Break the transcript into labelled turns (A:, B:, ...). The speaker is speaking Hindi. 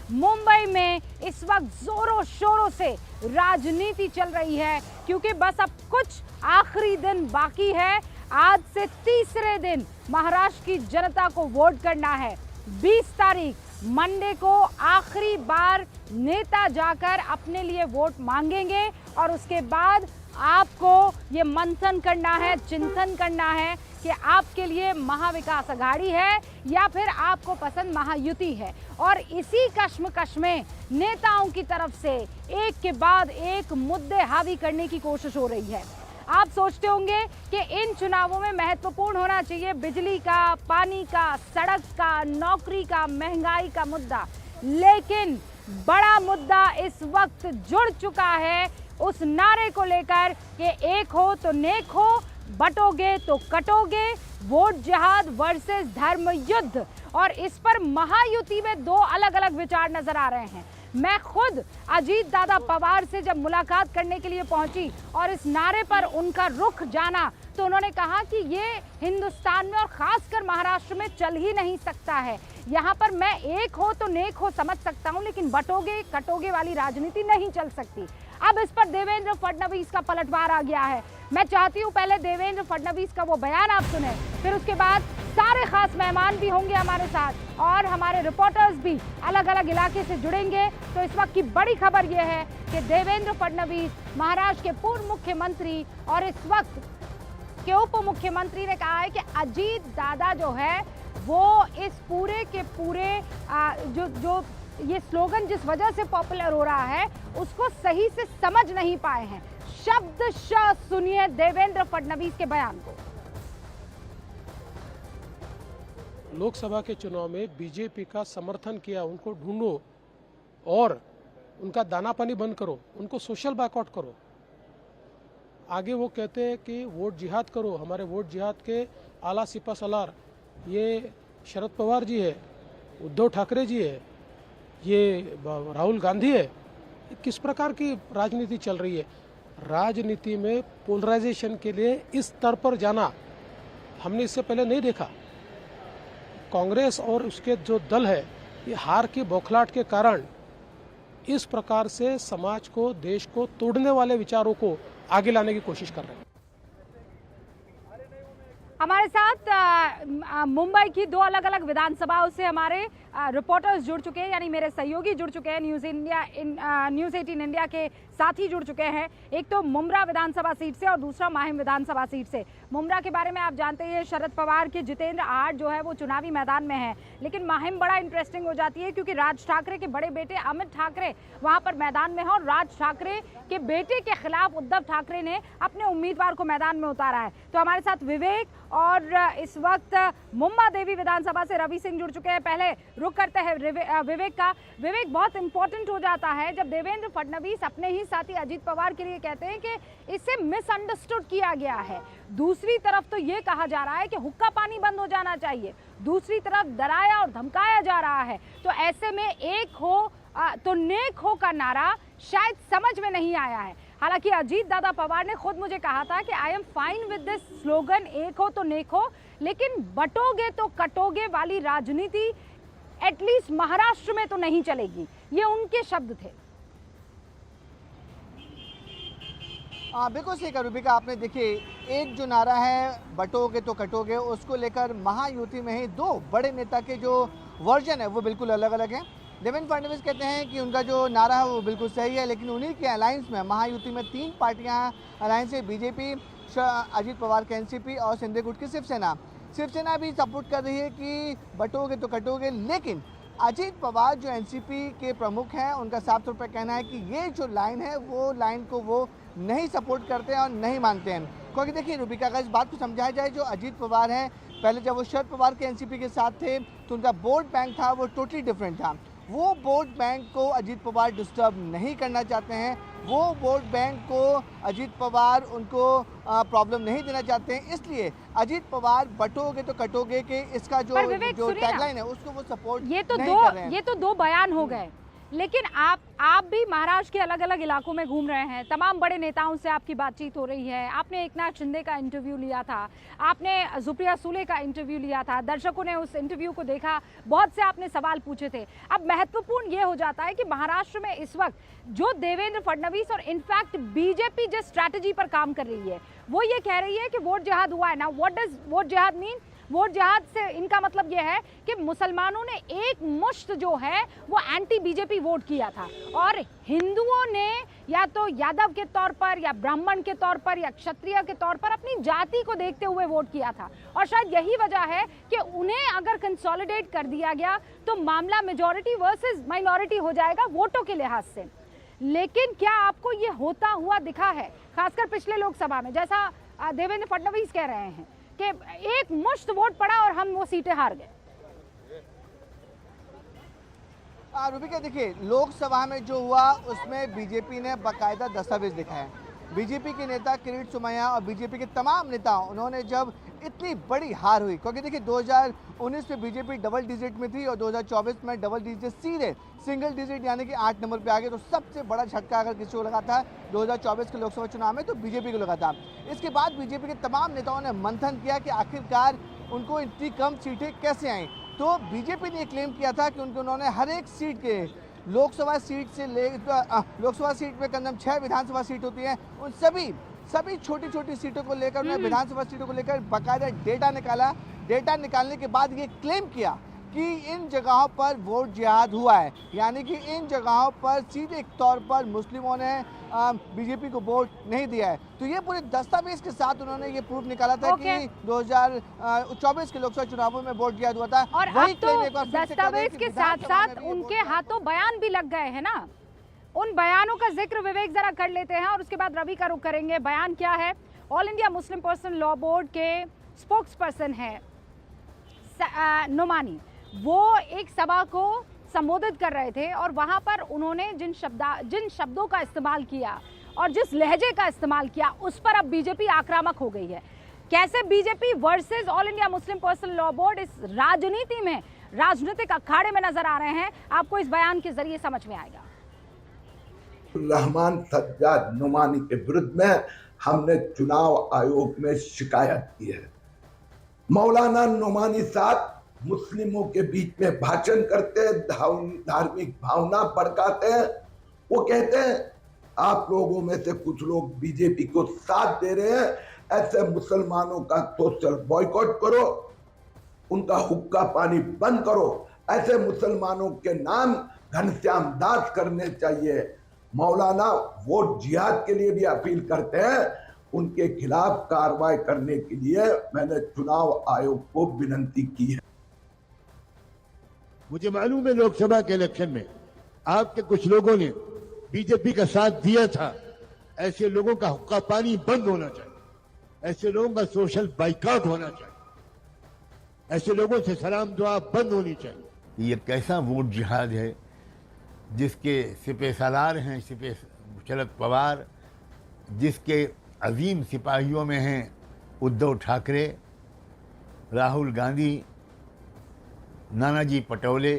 A: मुंबई में इस वक्त जोरों शोरों से राजनीति चल रही है, क्योंकि बस अब कुछ आखिरी दिन बाकी है। आज से तीसरे दिन महाराष्ट्र की जनता को वोट करना है। 20 तारीख मंडे को आखिरी बार नेता जाकर अपने लिए वोट मांगेंगे और उसके बाद आपको ये मंथन करना है, चिंतन करना है कि आपके लिए महाविकास अघाड़ी है या फिर आपको पसंद महायुति है। और इसी कश्मकश में नेताओं की तरफ से एक के बाद एक मुद्दे हावी करने की कोशिश हो रही है। आप सोचते होंगे कि इन चुनावों में महत्वपूर्ण होना चाहिए बिजली का, पानी का, सड़क का, नौकरी का, महंगाई का मुद्दा, लेकिन बड़ा मुद्दा इस वक्त जुड़ चुका है उस नारे को लेकर कि एक हो तो नेक हो, बटोगे तो कटोगे, वोट जिहाद वर्सेस धर्म युद्ध। और इस पर महायुति में दो अलग अलग विचार नजर आ रहे हैं। मैं खुद अजीत दादा पवार से जब मुलाकात करने के लिए पहुंची और इस नारे पर उनका रुख जाना, तो उन्होंने कहा कि ये हिंदुस्तान में और खासकर महाराष्ट्र में चल ही नहीं सकता है। यहाँ पर मैं एक हो तो नेक हो समझ सकता हूँ, लेकिन बटोगे कटोगे वाली राजनीति नहीं चल सकती। अब इस पर देवेंद्र फडणवीस का पलटवार आ गया है। मैं चाहती हूँ पहले देवेंद्र फडणवीस का वो बयान आप सुने, फिर उसके बाद सारे खास मेहमान भी होंगे हमारे साथ और हमारे रिपोर्टर्स भी अलग अलग इलाके से जुड़ेंगे। तो इस वक्त की बड़ी खबर यह है कि देवेंद्र फडणवीस, महाराष्ट्र के पूर्व मुख्यमंत्री और इस वक्त के उप मुख्यमंत्री, ने कहा है कि अजीत दादा जो है वो इस पूरे के पूरे जो ये स्लोगन जिस वजह से पॉपुलर हो रहा है उसको सही से समझ नहीं पाए हैं। शब्दशः सुनिए देवेंद्र फडणवीस के बयान को।
B: लोकसभा के चुनाव में बीजेपी का समर्थन किया, उनको ढूंढो और उनका दाना पानी बंद करो, उनको सोशल बायकॉट करो। आगे वो कहते हैं कि वोट जिहाद करो। हमारे वोट जिहाद के आला सिपा सलार ये शरद पवार जी है, उद्धव ठाकरे जी है, ये राहुल गांधी है। किस प्रकार की राजनीति चल रही है? राजनीति में पोलराइजेशन के लिए इस स्तर पर जाना हमने इससे पहले नहीं देखा। कांग्रेस और उसके जो दल है ये हार की बौखलाहट के कारण इस प्रकार से समाज को, देश को तोड़ने वाले विचारों को आगे लाने की कोशिश कर रहे हैं।
A: हमारे साथ मुंबई की दो अलग अलग विधानसभाओं से हमारे रिपोर्टर्स जुड़ चुके हैं, यानी मेरे सहयोगी जुड़ चुके हैं। न्यूज़ 18 इंडिया के साथी जुड़ चुके हैं। एक तो मुंब्रा विधानसभा सीट से और दूसरा माहिम विधानसभा सीट से। मुंब्रा के बारे में आप जानते हैं, शरद पवार के जितेंद्र आहट जो है वो चुनावी मैदान में है, लेकिन माहिम बड़ा इंटरेस्टिंग हो जाती है क्योंकि राज ठाकरे के बड़े बेटे अमित ठाकरे वहां पर मैदान में है और राज ठाकरे के बेटे के खिलाफ उद्धव ठाकरे ने अपने उम्मीदवार को मैदान में उतारा है। तो हमारे साथ विवेक और इस वक्त मुंबा देवी विधानसभा से रवि सिंह जुड़ चुके हैं। पहले रुक करते हैं विवेक का। विवेक, बहुत इंपॉर्टेंट हो जाता है जब देवेंद्र फडणवीस अपने ही साथी अजीत पवार के लिए कहते हैं कि इसे मिसअंडरस्टूड किया गया है। दूसरी तरफ तो ये कहा जा रहा है कि हुक्का पानी बंद हो जाना चाहिए, दूसरी तरफ डराया और धमकाया जा रहा है। तो ऐसे में एक हो तो नेक हो का नारा शायद समझ में नहीं आया है। हालांकि अजीत दादा पवार ने खुद मुझे कहा था कि I am fine with this slogan, एक हो तो नेक हो, लेकिन बटोगे तो कटोगे वाली राजनीति एटलीस्ट महाराष्ट्र में तो नहीं चलेगी। ये उनके शब्द थे।
C: बिल्कुल सही कहा रूबिका आपने। देखिए, एक जो नारा है बटोगे तो कटोगे, उसको लेकर महायुति में ही दो बड़े नेता के जो वर्जन है वो बिल्कुल अलग अलग हैं। देवेंद्र फडणवीस कहते हैं कि उनका जो नारा है वो बिल्कुल सही है, लेकिन उन्हीं के अलायंस में, महायुति में 3 पार्टियां अलायंस है, बीजेपी, अजीत पवार के एनसीपी और संजय गुट की शिवसेना। शिवसेना भी सपोर्ट कर रही है कि बटोगे तो कटोगे, लेकिन अजीत पवार जो एनसीपी के प्रमुख हैं उनका साफ तौर पर कहना है कि ये जो लाइन है वो लाइन को वो नहीं सपोर्ट करते हैं और नहीं मानते हैं। क्योंकि देखिए रूबिका, अगर इस बात को समझाया जाए, जो अजीत पवार हैं, पहले जब वो शरद पवार के एनसीपी के साथ थे तो उनका वोट बैंक था वो टोटली डिफरेंट था। वो वोट बैंक को अजीत पवार डिस्टर्ब नहीं करना चाहते हैं, वो वोट बैंक को अजीत पवार उनको प्रॉब्लम नहीं देना चाहते हैं। इसलिए अजीत पवार बटोगे तो कटोगे के इसका जो टैगलाइन है उसको वो सपोर्ट नहीं कर रहे हैं।
A: ये तो दो बयान हो गए, लेकिन आप भी महाराष्ट्र के अलग अलग इलाकों में घूम रहे हैं, तमाम बड़े नेताओं से आपकी बातचीत हो रही है, आपने एकनाथ शिंदे का इंटरव्यू लिया था, आपने सुप्रिया सुले का इंटरव्यू लिया था, दर्शकों ने उस इंटरव्यू को देखा, बहुत से आपने सवाल पूछे थे। अब महत्वपूर्ण ये हो जाता है कि महाराष्ट्र में इस वक्त जो देवेंद्र फडणवीस और इनफैक्ट बीजेपी जिस स्ट्रैटेजी पर काम कर रही है वो ये कह रही है कि वोट जिहाद हुआ है ना। व्हाट डज वोट जिहाद मीन? वोट जिहाद से इनका मतलब यह है कि मुसलमानों ने एक मुश्त जो है वो एंटी बीजेपी वोट किया था और हिंदुओं ने या तो यादव के तौर पर या ब्राह्मण के तौर पर या क्षत्रिय के तौर पर अपनी जाति को देखते हुए वोट किया था। और शायद यही वजह है कि उन्हें अगर कंसोलिडेट कर दिया गया तो मामला मेजॉरिटी वर्सेस माइनॉरिटी हो जाएगा वोटों के लिहाज से। लेकिन क्या आपको ये होता हुआ दिखा है, खासकर पिछले लोकसभा में, जैसा देवेंद्र फडणवीस कह रहे हैं कि एक मुश्त वोट पड़ा और हम वो सीटें हार गए?
C: रूबिका देखिए, लोकसभा में जो हुआ उसमें बीजेपी ने बाकायदा दस्तावेज दिखाया है। बीजेपी के नेता किरीट सोमैया और बीजेपी के तमाम नेता, उन्होंने जब इतनी बड़ी हार हुई, क्योंकि देखिए 2019 में बीजेपी डबल डिजिट में थी और 2024 में डबल डिजिट सीधे सिंगल डिजिट यानी कि 8 नंबर पे आ गए। तो सबसे बड़ा झटका अगर किसी को लगा था 2024 के लोकसभा चुनाव में तो बीजेपी को लगा था। इसके बाद बीजेपी के तमाम नेताओं ने मंथन किया कि आखिरकार उनको इतनी कम सीटें कैसे आई। तो बीजेपी ने क्लेम किया था कि उन्होंने हर एक सीट के लोकसभा सीट से लोकसभा सीट में कम 6 विधानसभा सीट होती है, उन सभी छोटी छोटी सीटों को लेकर उन्होंने विधानसभा सीटों को लेकर बाकायदा डेटा निकाला। डेटा निकालने के बाद ये क्लेम किया कि इन जगहों पर वोट जिहाद हुआ है, यानी कि इन जगहों पर सीधे तौर पर मुस्लिमों ने बीजेपी को वोट नहीं दिया है। तो ये पूरे दस्तावेज के साथ उन्होंने ये प्रूफ निकाला था कि 2024 के लोकसभा चुनावों में वोट जिहाद हुआ था।
A: और अब तो दस्तावेज के साथ साथ उनके हाथों बयान भी लग गए हैं ना। उन बयानों का जिक्र विवेक जरा कर लेते हैं और उसके बाद रवि का रुख करेंगे। बयान क्या है? All India Muslim personal law board के स्पोक्स पर्सन है नोमानी, वो एक सभा को संबोधित कर रहे थे और वहां पर उन्होंने जिन शब्दों का इस्तेमाल किया और जिस लहजे का इस्तेमाल किया उस पर अब बीजेपी आक्रामक हो गई है। कैसे BJP versus all India Muslim personal law board इस राजनीति में, राजनीतिक अखाड़े में नजर आ रहे हैं, आपको इस बयान के जरिए समझ में आएगा।
D: रहमान सज्जाद नुमानी के विरुद्ध में हमने चुनाव आयोग में शिकायत की है। मौलाना नुमानी साहब मुस्लिमों के बीच में भाषण करते हैं, धार्मिक भावना भड़काते हैं। वो कहते हैं आप लोगों में से कुछ लोग बीजेपी को साथ दे रहे हैं, ऐसे मुसलमानों का सोशल बॉयकॉट करो, उनका हुक्का पानी बंद करो, ऐसे मुसलमानों के नाम घनश्याम दास करने चाहिए। मौलाना वोट जिहाद के लिए भी अपील करते हैं, उनके खिलाफ कार्रवाई करने के लिए मैंने चुनाव आयोग को विनती की है।
E: मुझे मालूम है लोकसभा के इलेक्शन में आपके कुछ लोगों ने बीजेपी का साथ दिया था। ऐसे लोगों का हुक्का पानी बंद होना चाहिए, ऐसे लोगों का सोशल बाइकआउट होना चाहिए, ऐसे लोगों से सलाम दुआ बंद होनी चाहिए।
F: ये कैसा वोट जिहाद है जिसके सिपह सालार हैं सिपह शरद पवार, जिसके अजीम सिपाहियों में हैं उद्धव ठाकरे, राहुल गांधी, नानाजी पटोले,